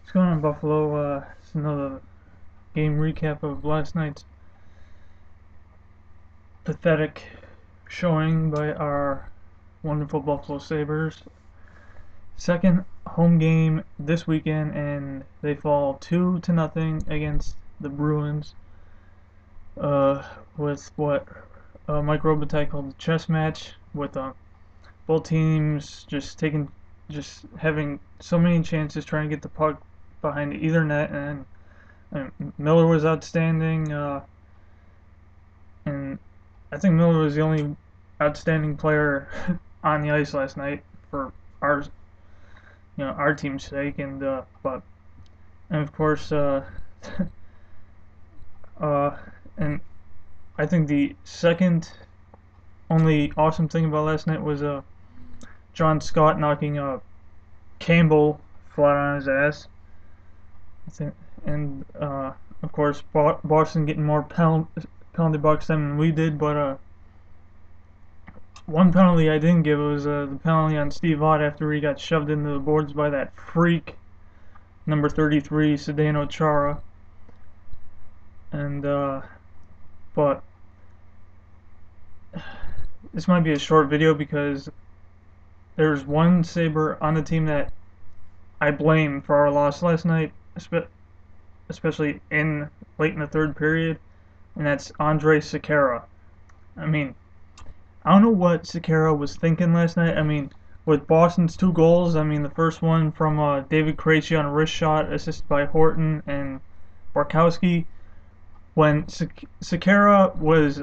What's going on, Buffalo? It's another game recap of last night's pathetic showing by our wonderful Buffalo Sabres. Second home game this weekend, and they fall 2-0 against the Bruins. With what Mike Robitaille called the chess match, with both teams just having so many chances trying to get the puck behind either net, and Miller was outstanding, and I think Miller was the only outstanding player on the ice last night for our team's sake, and of course, and I think the second only awesome thing about last night was John Scott knocking Campbell flat on his ass. I think, and of course Boston getting more penalty box time than we did, but one penalty I didn't give was the penalty on Steve Ott after he got shoved into the boards by that freak number 33 Zdeno Chara. And but this might be a short video because there's one Sabre on the team that I blame for our loss last night, especially late in the third period, and that's Andre Sekera. I mean, I don't know what Sekera was thinking last night. I mean, with Boston's 2 goals, I mean, the first one from David Krejci on a wrist shot, assisted by Horton and Barkowski. When Sekera was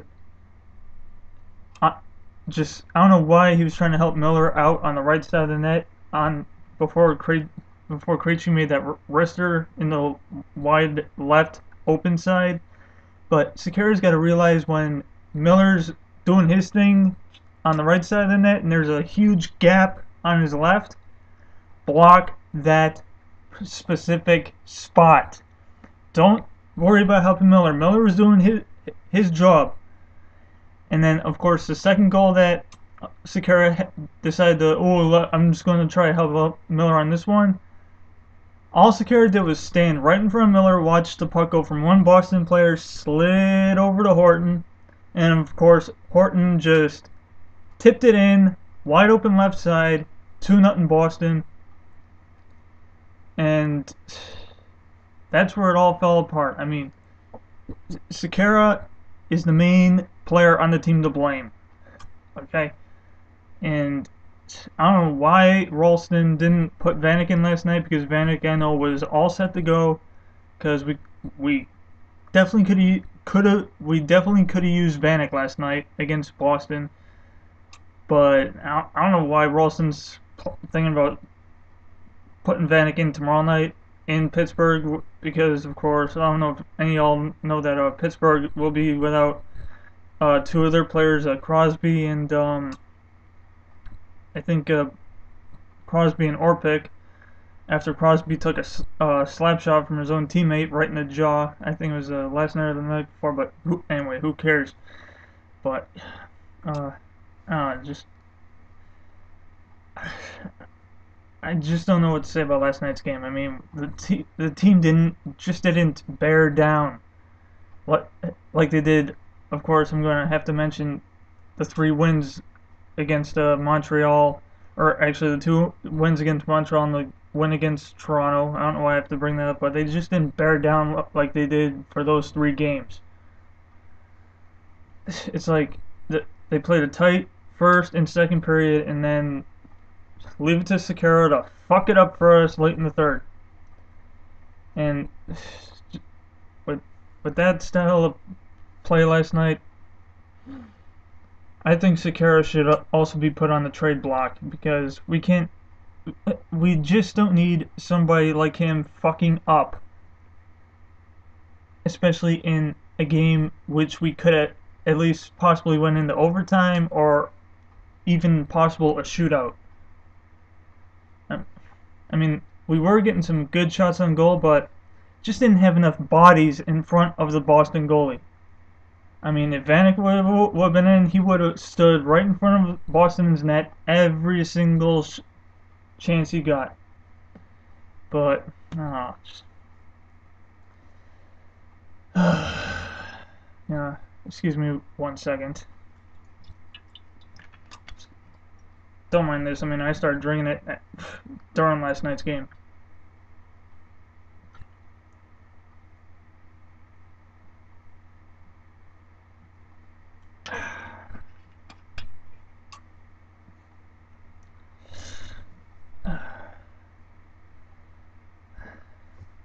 I don't know why he was trying to help Miller out on the right side of the net before Krejci made that wrister in the wide left open side. But Sekera's got to realize when Miller's doing his thing on the right side of the net and there's a huge gap on his left, block that specific spot. Don't worry about helping Miller. Miller was doing his job. And then, of course, the second goal that Sekera decided I'm just going to try to help out Miller on this one. All Sekera did was stand right in front of Miller, watch the puck go from one Boston player, slid over to Horton, and of course, Horton just tipped it in, wide open left side, 2-0 Boston. And that's where it all fell apart. I mean, Sekera is the main player on the team to blame. Okay? And I don't know why Ralston didn't put Vanek in last night, because Vanek, I know, was all set to go, because we definitely could have used Vanek last night against Boston. But I don't know why Ralston's thinking about putting Vanek in tomorrow night in Pittsburgh, because of course I don't know if any of y'all know that Pittsburgh will be without 2 of their players, Crosby and I think Crosby and Orpik, after Crosby took a slap shot from his own teammate right in the jaw. I think it was last night or the night before, but anyway, who cares? But I just don't know what to say about last night's game. I mean, the team didn't bear down like they did. Of course, I'm going to have to mention the 3 wins against Montreal, or actually the 2 wins against Montreal and the win against Toronto. I don't know why I have to bring that up, but they just didn't bear down like they did for those 3 games. It's like they played a tight first and second period, and then leave it to Sekera to fuck it up for us late in the third. And with that style of play last night, I think Sekera should also be put on the trade block, because we just don't need somebody like him fucking up, especially in a game which we could at least possibly win into overtime, or even possible a shootout. I mean, we were getting some good shots on goal, but just didn't have enough bodies in front of the Boston goalie. I mean, if Vanek would have been in, he would have stood right in front of Boston's net every single chance he got. But Oh, yeah. Excuse me 1 second. Don't mind this. I mean, I started drinking it during last night's game.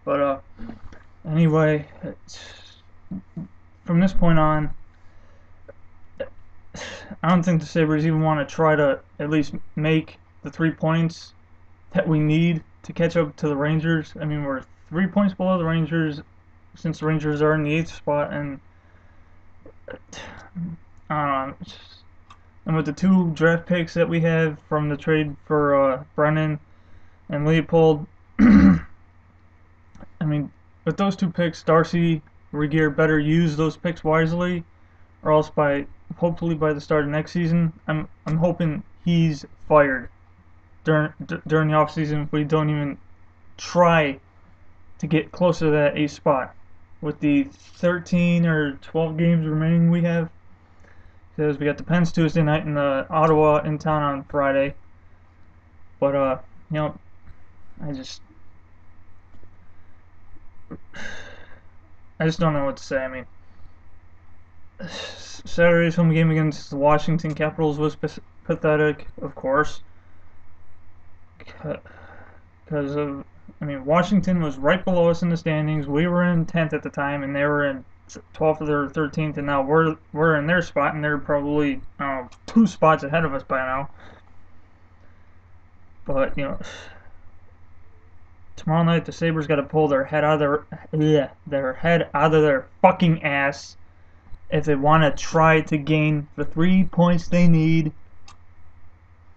But anyway, from this point on, I don't think the Sabres even want to try to at least make the 3 points that we need to catch up to the Rangers. I mean, we're 3 points below the Rangers since the Rangers are in the 8th spot, and I don't know. And with the 2 draft picks that we have from the trade for Brennan and Leopold, I mean, with those 2 picks, Darcy Regier better use those picks wisely, or else hopefully by the start of next season, I'm hoping he's fired during the off season if we don't even try to get closer to that 8th spot with the 13 or 12 games remaining we have. Because we got the Pens Tuesday night and the Ottawa in town on Friday. But you know, I just don't know what to say. I mean, Saturday's home game against the Washington Capitals was pathetic, of course, because of, I mean, Washington was right below us in the standings. We were in 10th at the time, and they were in 12th or 13th, and now we're in their spot, and they're probably 2 spots ahead of us by now. But you know, tomorrow night the Sabres got to pull their head out of their fucking ass if they want to try to gain the 3 points they need.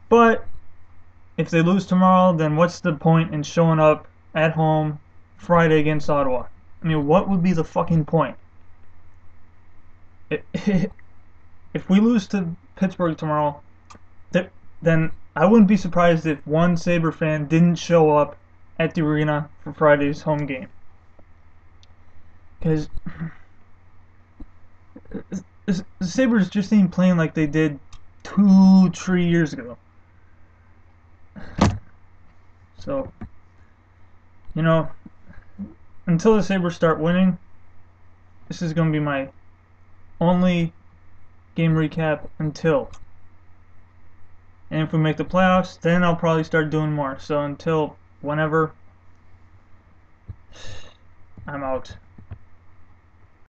But if they lose tomorrow, then what's the point in showing up at home Friday against Ottawa? I mean, what would be the fucking point? If we lose to Pittsburgh tomorrow, then I wouldn't be surprised if one Sabre fan didn't show up at the arena for Friday's home game. Because the Sabres just ain't playing like they did 2-3 years ago. So, you know, until the Sabres start winning, this is going to be my only game recap until. And if we make the playoffs, then I'll probably start doing more. So until whenever, I'm out.